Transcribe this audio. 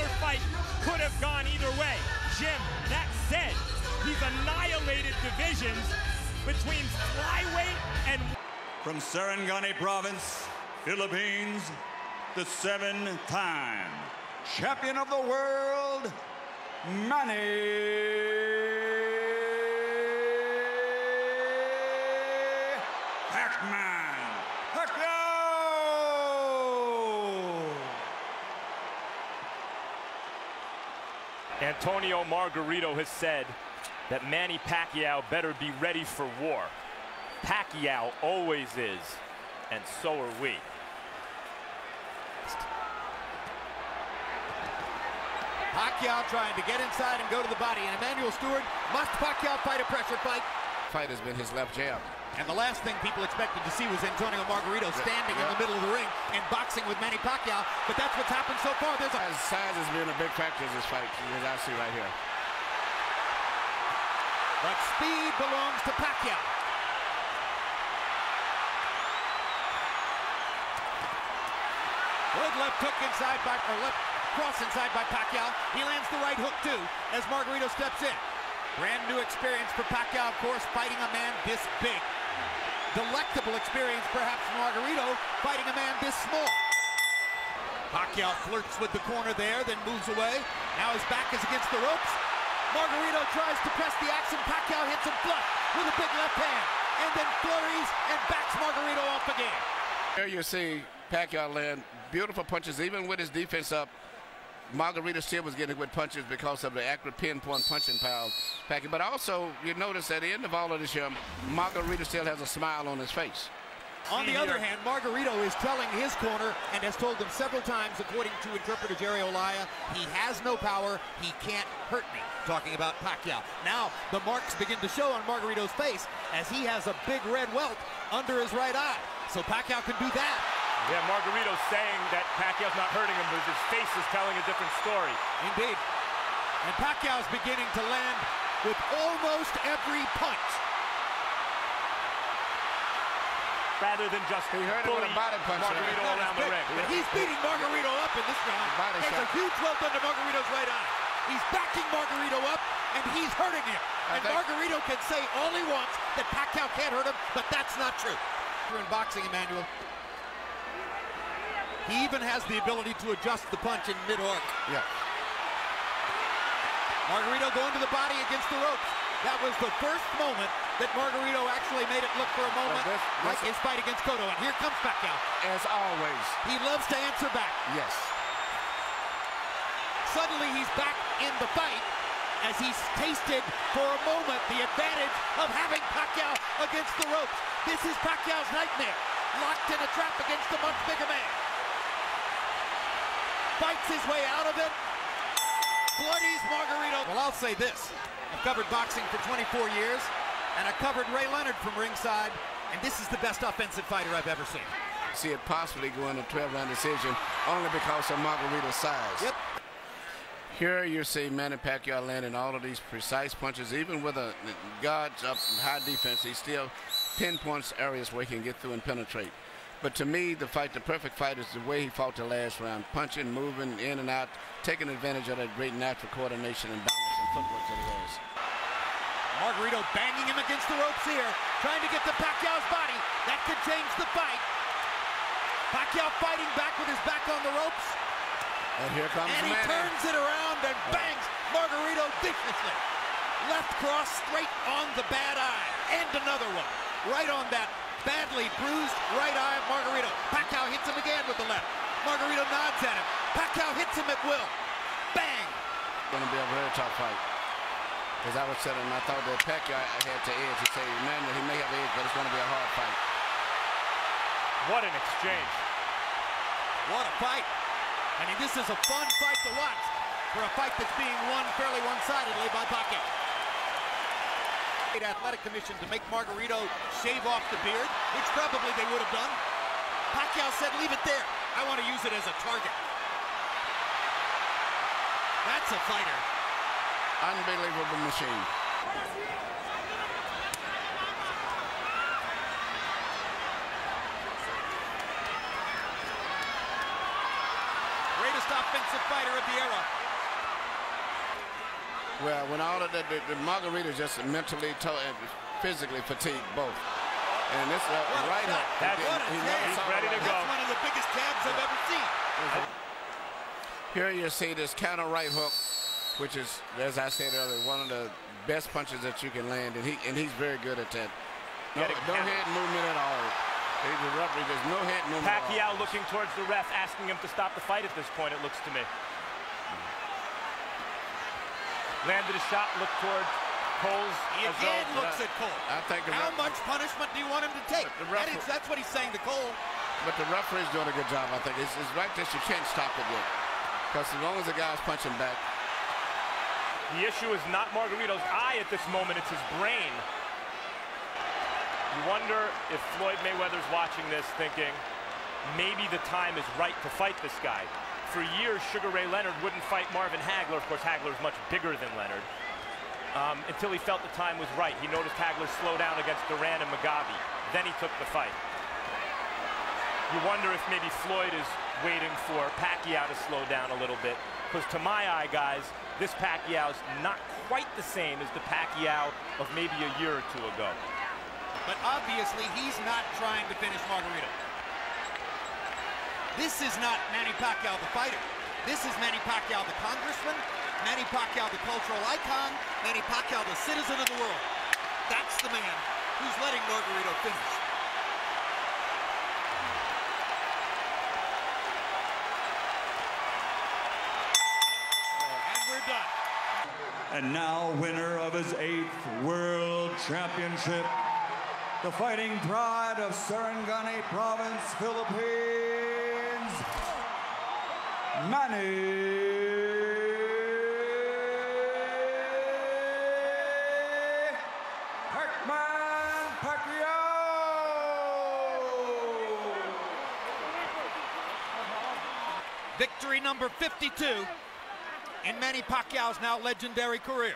other fight could have gone either way. Jim, that said, he's annihilated divisions between flyweight and... From Sarangani Province, Philippines, the seven-time champion of the world, Manny Pacquiao! Antonio Margarito has said that Manny Pacquiao better be ready for war. Pacquiao always is, and so are we. Pacquiao trying to get inside and go to the body, and Emmanuel Stewart, must Pacquiao fight a pressure fight? Fight has been his left jab. And the last thing people expected to see was Antonio Margarito standing in the middle of the ring and boxing with Manny Pacquiao, but that's what's happened so far. There's size has been a big factor in this fight, as I see right here. But speed belongs to Pacquiao. Good left hook inside by, or left cross inside by Pacquiao. He lands the right hook too as Margarito steps in. Brand new experience for Pacquiao, of course, fighting a man this big. Delectable experience perhaps for Margarito, fighting a man this small. Pacquiao flirts with the corner there, then moves away. Now his back is against the ropes. Margarito tries to press the action. Pacquiao hits him flush with a big left hand, and then flurries and backs Margarito off again. Here you see Pacquiao land beautiful punches, even with his defense up. Margarito still was getting good punches because of the accurate pinpoint punching power of Pacquiao. But also, you notice at the end of all of this here, Margarito still has a smile on his face. On the other hand, Margarito is telling his corner and has told them several times, according to interpreter Jerry Olaya, he has no power, he can't hurt me. Talking about Pacquiao. Now, the marks begin to show on Margarito's face as he has a big red welt under his right eye. So Pacquiao can do that. Yeah, Margarito's saying that Pacquiao's not hurting him, but his face is telling a different story. Indeed. And Pacquiao's beginning to land with almost every punch. Rather than just bully Margarito around the ring. But he's beating Margarito up in this round. There's a huge welt under Margarito's right eye. He's backing Margarito up, and he's hurting him. And Margarito can say all he wants that Pacquiao can't hurt him, but that's not true. In boxing, Emmanuel, he even has the ability to adjust the punch in mid-arc. Yeah. Margarito going to the body against the ropes. That was the first moment that Margarito actually made it look for a moment like his fight against Cotto. And here comes Pacquiao. As always. He loves to answer back. Yes. Suddenly he's back in the fight as he's tasted for a moment the advantage of having Pacquiao against the ropes. This is Pacquiao's nightmare. Locked in a trap against a much bigger man. Fights his way out of it. Bloodies Margarito. Well, I'll say this. I've covered boxing for 24 years, and I covered Ray Leonard from ringside, and this is the best offensive fighter I've ever seen. See it possibly going to 12-round decision only because of Margarito's size. Yep. Here you see Manny Pacquiao landing all of these precise punches. Even with a guards up high defense, he still pinpoints areas where he can get through and penetrate. But to me, the perfect fight is the way he fought the last round. Punching, moving in and out, taking advantage of that great natural coordination and balance and footwork that he has. Margarito banging him against the ropes here, trying to get to Pacquiao's body. That could change the fight. Pacquiao fighting back with his back on the ropes. And here comes Manny. And he turns it around and bangs Margarito viciously. Left cross straight on the bad eye. And another one. Right on that badly bruised right eye of Margarito. Pacquiao hits him again with the left. Margarito nods at him. Pacquiao hits him at will. Bang! It's going to be a very tough fight. As I was saying, I thought that Pacquiao had to edge. He said, Emmanuel, he may have edge, but it's going to be a hard fight. What an exchange. What a fight. I mean, this is a fun fight to watch for a fight that's being won fairly one-sidedly by Pacquiao. Athletic Commission to make Margarito shave off the beard, which probably they would have done. Pacquiao said, leave it there. I want to use it as a target. That's a fighter. Unbelievable machine. Greatest greatest offensive fighter of the era. Well, when all of the Margarito's just mentally and physically fatigued both. And this right hook. He's ready to go. That's one of the biggest tabs I've ever seen. Here you see this counter right hook, which is, as I said earlier, one of the best punches that you can land, and he's very good at that. No head movement at all. He's a referee. There's no head movement. Pacquiao looking towards the ref, asking him to stop the fight at this point, it looks to me. Landed a shot, looked towards Coles. He again looks at Cole. I think how much punishment do you want him to take? That's what he's saying to Cole. But the referee's doing a good job, I think. It's right that you can't stop it yet. Because as long as the guy's punching back. The issue is not Margarito's eye at this moment, it's his brain. You wonder if Floyd Mayweather's watching this thinking, maybe the time is right to fight this guy. For years, Sugar Ray Leonard wouldn't fight Marvin Hagler. Of course, Hagler's much bigger than Leonard. Until he felt the time was right. He noticed Hagler slow down against Duran and Mugabe. Then he took the fight. You wonder if maybe Floyd is waiting for Pacquiao to slow down a little bit. Because to my eye, guys, this Pacquiao's not quite the same as the Pacquiao of maybe a year or two ago. But obviously, he's not trying to finish Margarito. This is not Manny Pacquiao, the fighter. This is Manny Pacquiao, the congressman, Manny Pacquiao, the cultural icon, Manny Pacquiao, the citizen of the world. That's the man who's letting Margarito finish. And we're done. And now, winner of his 8th World Championship, the fighting pride of Sarangani Province, Philippines, Manny Pacquiao. Victory number 52 in Manny Pacquiao's now legendary career.